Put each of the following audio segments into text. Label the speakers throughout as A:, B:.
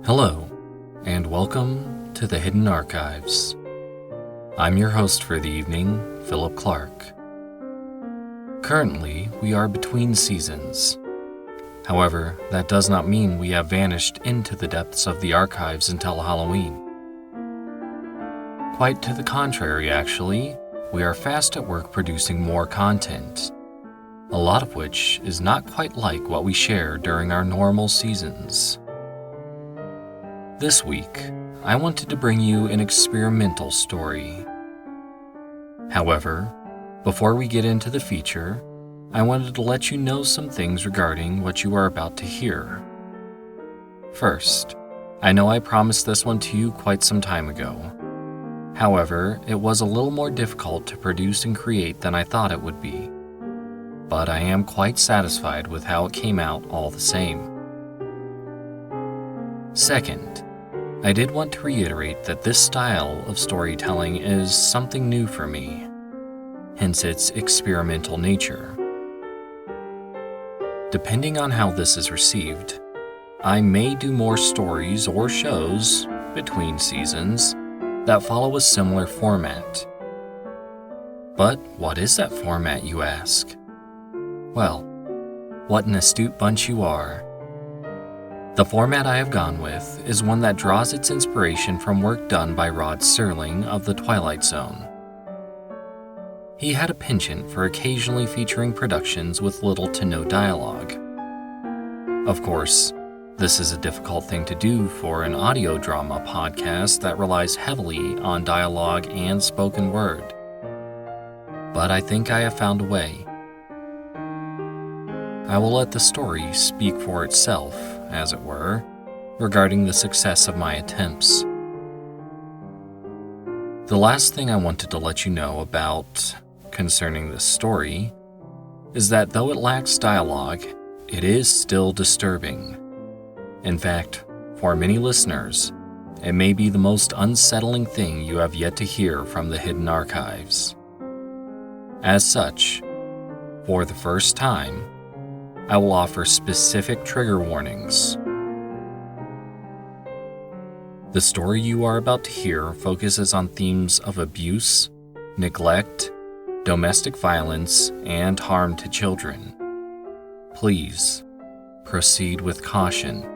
A: Hello, and welcome to the Hidden Archives. I'm your host for the evening, Phillip Clark. Currently, we are between seasons. However, that does not mean we have vanished into the depths of the archives until Halloween. Quite to the contrary, actually, we are fast at work producing more content, a lot of which is not quite like what we share during our normal seasons. This week, I wanted to bring you an experimental story. However, before we get into the feature, I wanted to let you know some things regarding what you are about to hear. First, I know I promised this one to you quite some time ago. However, it was a little more difficult to produce and create than I thought it would be. But I am quite satisfied with how it came out all the same. Second, I did want to reiterate that this style of storytelling is something new for me, hence its experimental nature. Depending on how this is received, I may do more stories or shows between seasons that follow a similar format. But what is that format, you ask? Well, what an astute bunch you are. The format I have gone with is one that draws its inspiration from work done by Rod Serling of The Twilight Zone. He had a penchant for occasionally featuring productions with little to no dialogue. Of course, this is a difficult thing to do for an audio drama podcast that relies heavily on dialogue and spoken word. But I think I have found a way. I will let the story speak for itself, as it were, regarding the success of my attempts. The last thing I wanted to let you know about concerning this story is that though it lacks dialogue, it is still disturbing. In fact, for many listeners, it may be the most unsettling thing you have yet to hear from the Hidden Archives. As such, for the first time, I will offer specific trigger warnings. The story you are about to hear focuses on themes of abuse, neglect, domestic violence, and harm to children. Please, proceed with caution.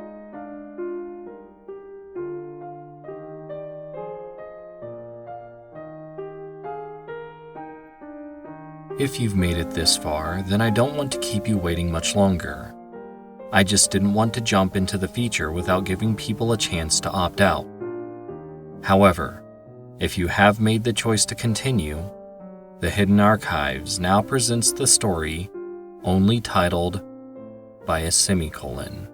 A: If you've made it this far, then I don't want to keep you waiting much longer. I just didn't want to jump into the feature without giving people a chance to opt out. However, if you have made the choice to continue, the Hidden Archives now presents the story only titled by a semicolon.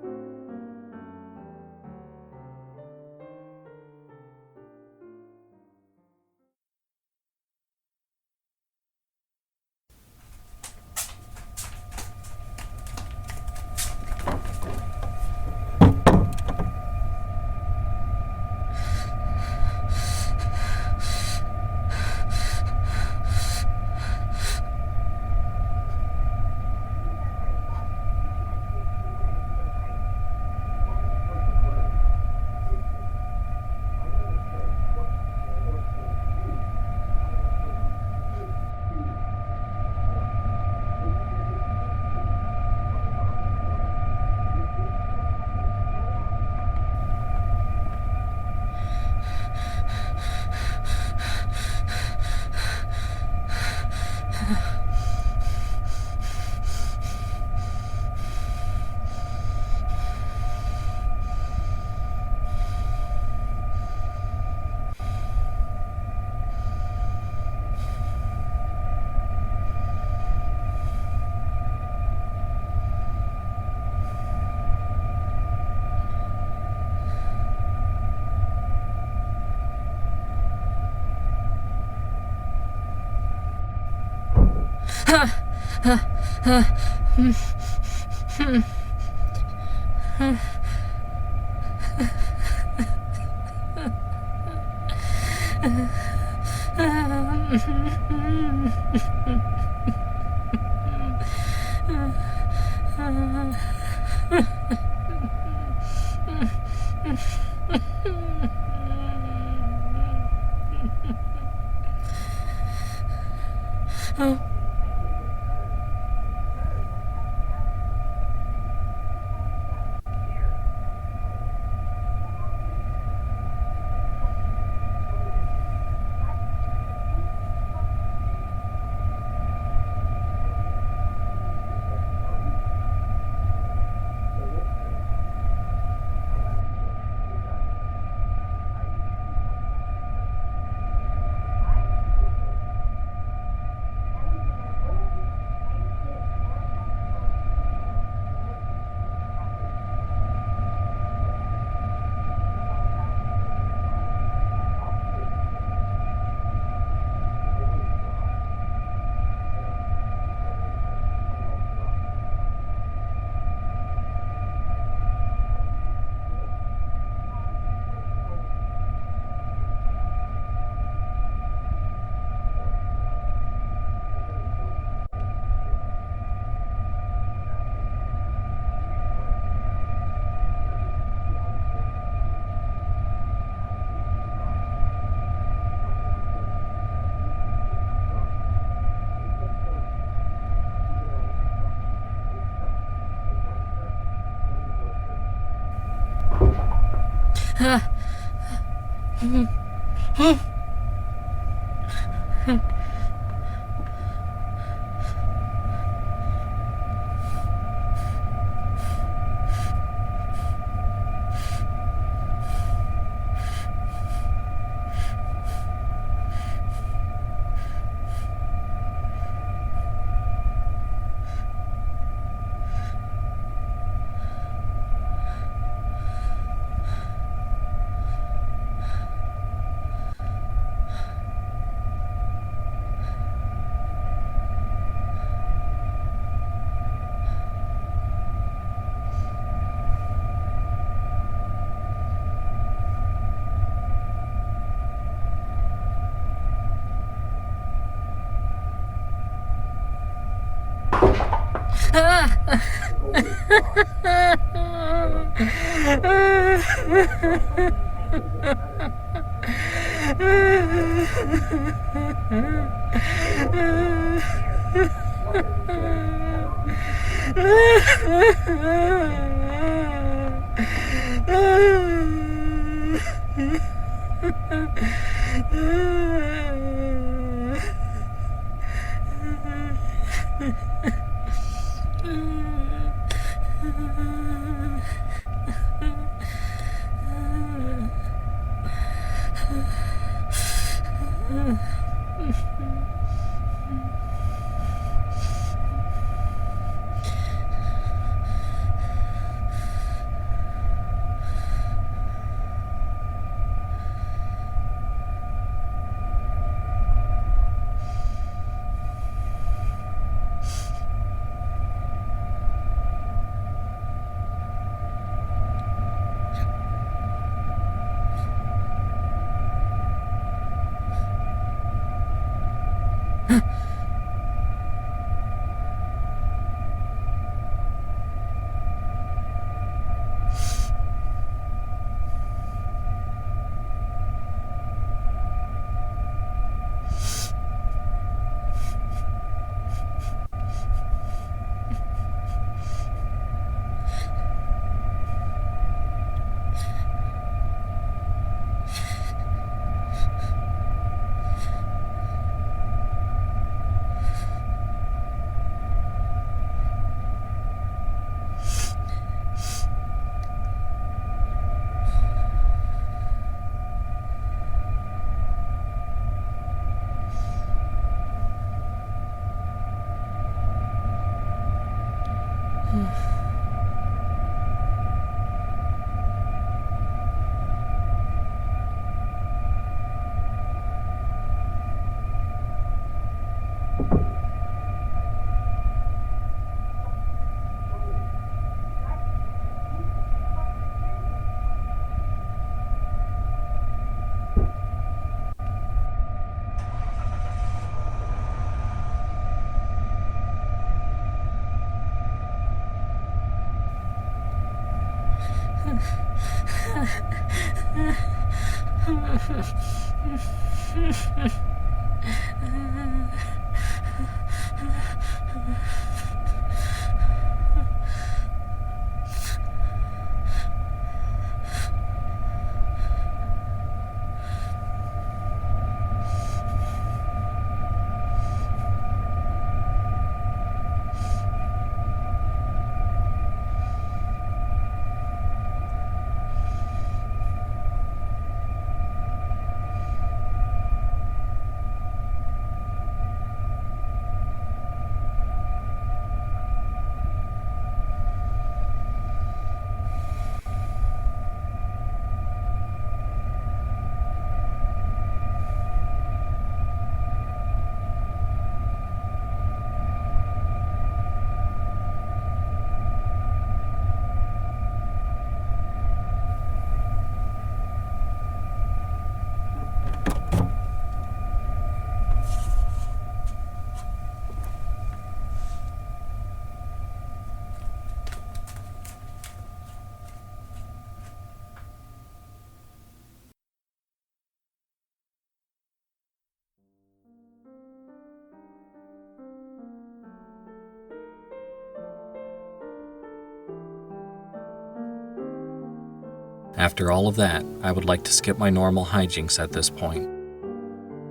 A: After all of that, I would like to skip my normal hijinks at this point.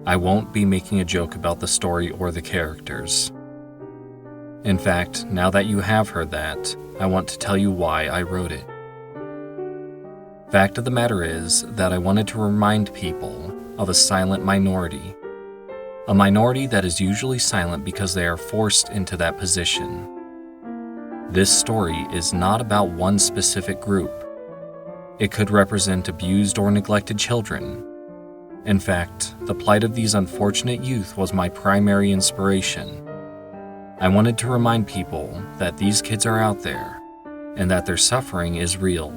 A: I won't be making a joke about the story or the characters. In fact, now that you have heard that, I want to tell you why I wrote it. Fact of the matter is that I wanted to remind people of a silent minority. A minority that is usually silent because they are forced into that position. This story is not about one specific group. It could represent abused or neglected children. In fact, the plight of these unfortunate youth was my primary inspiration. I wanted to remind people that these kids are out there and that their suffering is real.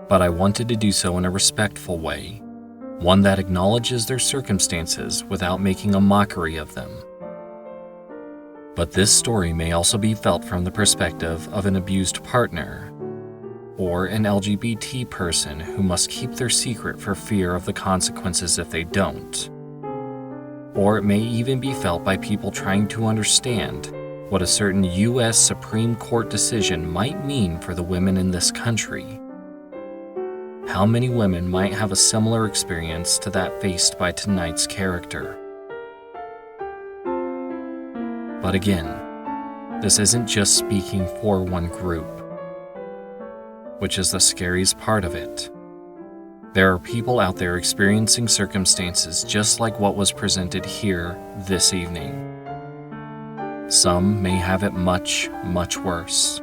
A: But I wanted to do so in a respectful way, one that acknowledges their circumstances without making a mockery of them. But this story may also be felt from the perspective of an abused partner or an LGBT person who must keep their secret for fear of the consequences if they don't. Or it may even be felt by people trying to understand what a certain U.S. Supreme Court decision might mean for the women in this country. How many women might have a similar experience to that faced by tonight's character? But again, this isn't just speaking for one group, which is the scariest part of it. There are people out there experiencing circumstances just like what was presented here this evening. Some may have it much, much worse.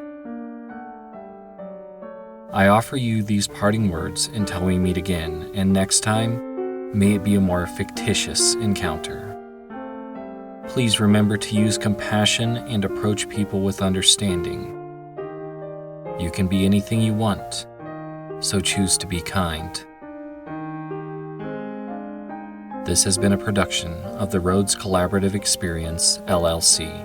A: I offer you these parting words until we meet again, and next time, may it be a more fictitious encounter. Please remember to use compassion and approach people with understanding. You can be anything you want, so choose to be kind. This has been a production of the Rhodes Collaborative Experience LLC.